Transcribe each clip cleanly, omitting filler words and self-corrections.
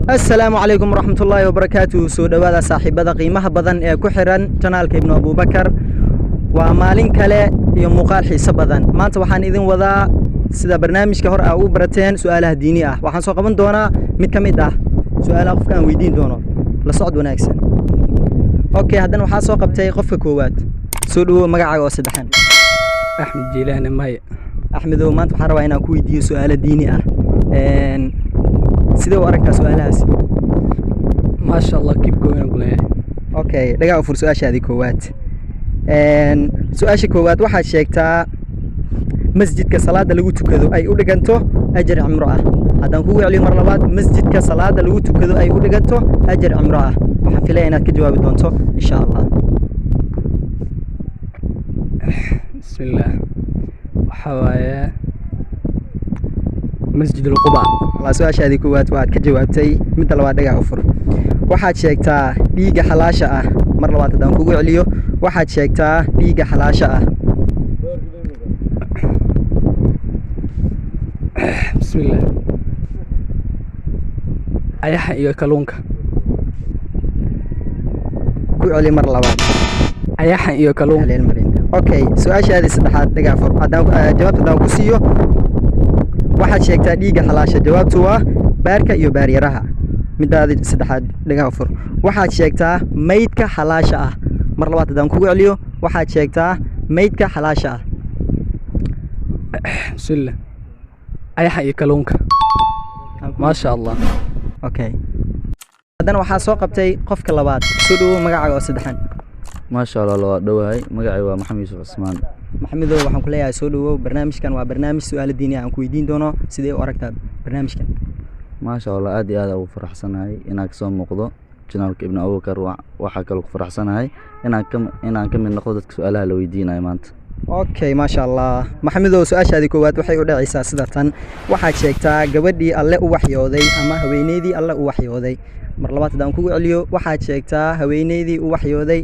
السلام عليكم ورحمة الله وبركاته. سو دوادا صاحبada qiimaha badan ee ku xiran channelka Ibn Abubakar. Waa maalin kale iyo muuqaal xiiso badan. Maanta waxaan idin wadaa sida barnaamijka hor ah u barateen su'aalaha diini ah. Waxaan soo qaban doonaa mid ka mid ah su'aalaha qofka aan weydiin doono. La socod wanaagsan. Okay, haddana waxaa soo qabtay qofka koowaad. Soo dhawo magacaaga oo saddexan. أحمد جيلاني ماي. Axmedow, maanta waxaan rabaa inaan ku weydiiyo su'aalo diini ah. sidee u aragtaa su'aalahaas? ما شاء الله keep going أقول إيه. Okay, dhagaa u fur su'aashaadii koowaad. Su'aasha koowaad waxaad sheegtaa masjidka salaada lagu tukado ay u dhiganto ajar cimro ah. Haddaan kugu celiyo mar labaad, masjidka salaada lagu tukado ay u dhiganto ajar cimro ah. Waxaan filayaa inaad ka jawaabi doonto insha Allah. بسم الله. حوايا مسجد القباء. Waa su'aashaadii koowaad waad ka jawaabtay. Midda labaad dhagaa u fur. Waxaad sheegtaa dhiiga xalaasha ah. Mar labaad haddaan kugu celiyo, waxaad sheegtaa dhiiga xalaasha ah. بسم الله. أيها إيو كلونك. Ku celi mar labaad. أيها إيو كلونك. Haleel marin. Okay, su'aashaadii saddexaad dhagaa fur. Haddaan jawaabta haddaan ku siiyo, waxaad sheegtaa dhiiga xalaasha. Jawaabtu waa baarka iyo baaryaraha. Midaadi saddexaad dhagaa fur. Waxaad sheegtaa maydka xalaasha ah. Mar labaad haddaan kugu celiyo, waxaad sheegtaa maydka xalaasha ah. بسم الله. أيها إيو كلونك. ما شاء الله. Okay. Haddana waxaa soo qabtay qofka labaad. Soo dhawo magacaaga oo saddexan. ما شاء الله لو دواي مقعي ومحمد يوسف عثمان. Maxamedow, waxaan ku leeyahay soo dhawo. Barnaamijkan waa barnaamij su'aalo diini ah aan ku weydiin doono. Sidee u aragtaa barnaamijkan? ما شاء الله aad iyo aad ugu faraxsanahay inaan kasoo muuqdo channelka Ibn Abubakar. waxaa kaloo ku faraxsanahay inaan ka mid noqdo dadka su'aalaha la weydiinayo maanta. Okay, masha Allah. Maxamedow, su'aashaadii koowaad waxay u dhacaysaa sida tan. Waxaad sheegtaa gabadhii Alle u waxyooday ama haweeneydii Alle u waxyooday. Mar labaad haddaan kugu celiyo, waxaad sheegtaa haweeneydii u waxyooday.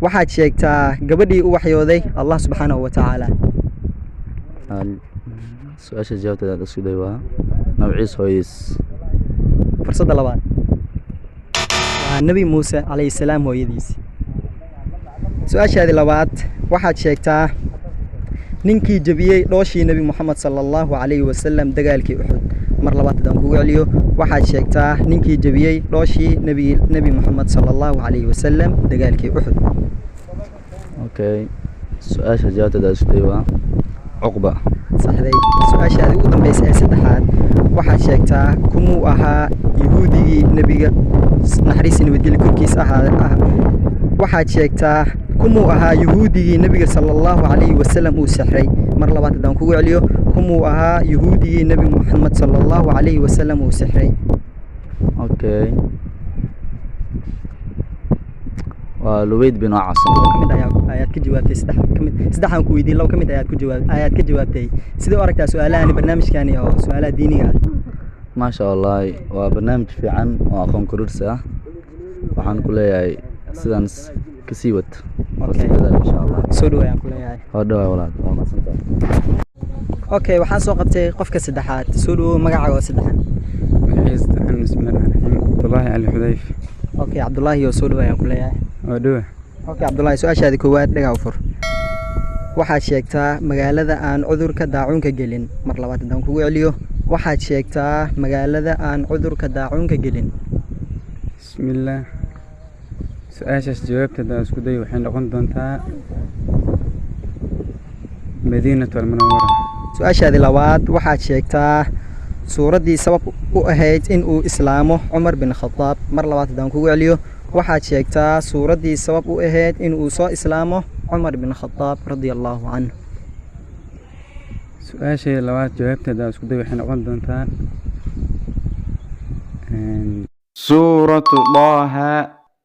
waxaad sheegtaa gabadhii u waxyooday Allah subxaanahu wa ta'ala. su-aasha jawaabteeda aad isku day waa nabciis hooyadiis. Fursadda labaad waa Nabi Muuse calayhi salaam hooyadiis. Su'aashaadii labaad waxaad sheegtaa ninkii jabiyey dhooshii Nabi Muhammad sallallahu alayhi wa sallam dagaalkii Uhud. Mar labaad haddaan kugu celiyo, waxaad sheegtaa ninkii jabiyey dhooshii Nabi Muhammad sallallahu alayhi wa sallam dagaalkii Uhud. Okay, su-aasha jawaabteeda aad isku day waa cuqba. saxday. Su'aashaadii ugu dambeysay ee saddexaad waxaad sheegtaa kumuu ahaa yahuudigii nabiga naxariis nabadgelyo korkiisa ahaa. waxaad sheegtaa kumuu ahaa yahuudigii nabiga sallallahu alayhi wa sallam uu sixray. mar labaad haddaan kugu celiyo, kumuu ahaa yahuudigii Nabi Muhammad sallallahu alayhi wa sallam uu sixray. Okay, waa Luweyd bin Acasam. kamid ayaad ka jawaabtay. saddexan ku weydiin, laba kamid ayaad ka jawaabtay. sidee u aragtaa su'aalahan barnaamijkani oo su'aalaha diiniga ah? ما شاء الله waa barnaamij fiican oo aqoon kororsi ah. waxaan ku leeyahay sidaan ka sii wad. Okay. insha Allah. soo dhawaayaan ku leeyahay. waa dhawaay walaal. waa mahadsantahay. Okay, waxaan soo qabtay qofka saddexaad. soo dhawo magacaaga oo saddexan. مجهز عن بسم الله الرحمن الرحيم. عبد الله علي حذيف. Okay, Cabdullaahi oo soo dhawaayaan ku leeyahay. ودوه. Okay, Cabdullaahi, su'aashaadii koowaad dhagaa u fur. waxaad sheegtaa magaalada aan cudurka daacuunka gelin. mar labaad haddaan kugu celiyo, waxaad sheegtaa magaalada aan cudurka daacuunka gelin. بسم الله. سؤاشاش جوابتها اسكو داي وحين نقون دونتا مدينة المنورة. su'aashaadii labaad waxaad sheegtaa suuraddii sabab u ahayd in uu islaamo Cumar bin Khattab. mar labaad haddaan kugu celiyo, waxaad sheegtaa suuraddii sabab u ahayd in uu soo islaamo Cumar bin Khattab radiyallahu anhu. سؤاشي لوات جوابتها اسكو داي وحين نقون دونتا سورة طه